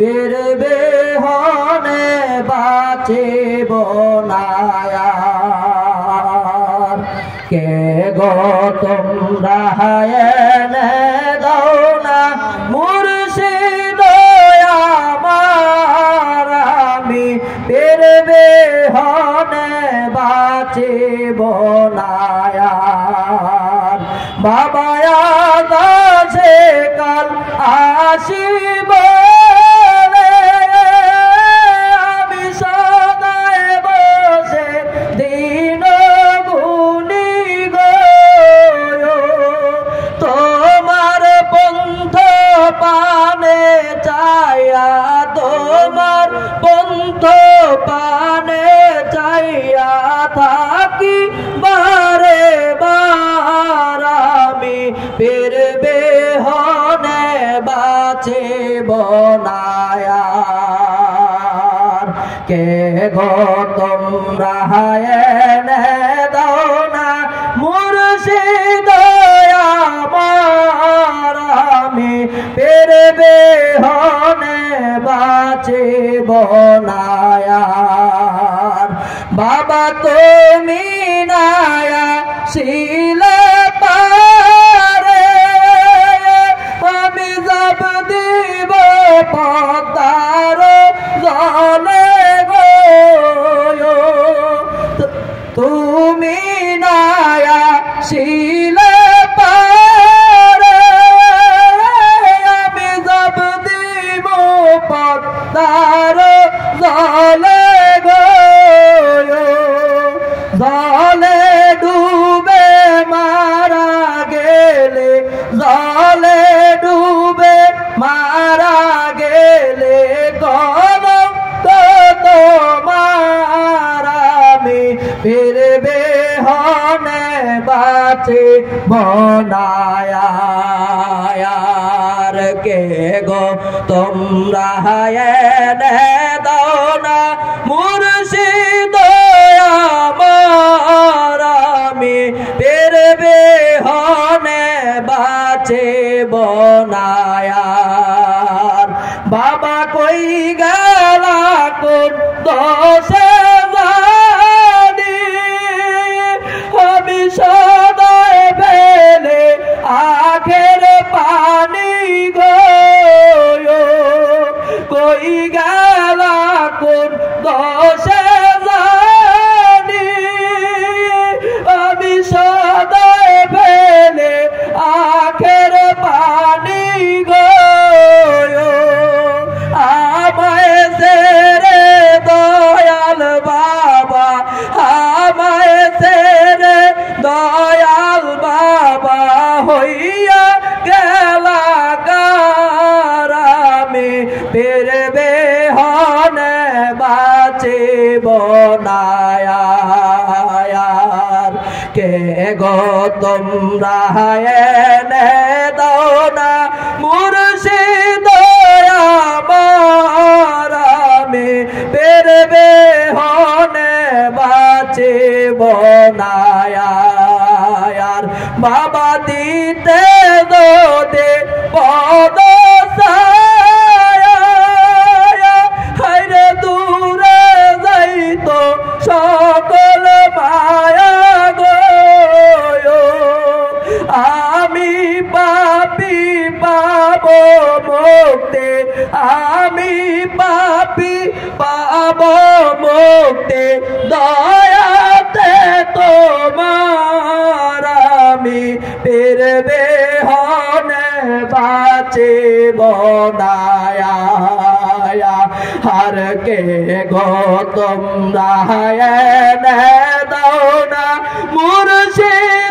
পীর বিহনে বাঁচিব না আর। কে গো তোমরা এনে দাও না মুর্শিদ আমার, আমি পীর বিহনে বাঁচিব না আর। বাবা আকাশে কাল আসিব আমি সদায় বসে দিন গুনি গো, তোমার পন্থ পানে চাইয়া, তোমার পন্থ পানে চাইয়া থাকি বারে বার, আমি পীর বিহনে বাঁচিব না আর। কে গো তোমরা এনে দাও না মুর্শিদ আমার, আমি পীর বিহনে বাঁচিব না আর। বাবা তুমি নায়া শিলে পারে আমি যাব দিব পদ্মার জলে গো, তুমি নায়া শিলে পারে আমি যাব দিব পদ্মার জলে গো, জলে ডুবে মারা গেলে, জলে ডুবে মারা গেলে কলঙ্ক তোমার, আমি পীর বিহনে বাঁচিব না আর। কে গো তোমরা এনে দাও না মুর্শিদ আমার, আমি পীর বিহনে বাঁচিব না আর। বাবা কই গেলা কোন দোষে জানি, আমি সদায় ফেলে আখের পানি গো, কই গেলা কোন দোষে জানি, আমি সদায় ফেলে আখের পানি গো, আমায় সেরে দয়াল বাবা, আমায় সেরে দয়াল বাবা হইয়া গেলা কার, আমি পীর বিহনে বাঁচিব না আর। কে গো তোমরা এনে দাও না মুর্শিদ আমার, আমি পীর বিহনে বাঁচিব না আর। বাবা দিতে দোদে পদ হাইরে দূরে যাইতো সকল মায়া গো, আমি পাপি পাব মুক্তি, আমি পাপি পাব মুক্তি দয়াতে তোমার, আমি পীর বিহনে বাঁচিব না আর। কে গো তোমরা এনে দাও না মুর্শিদ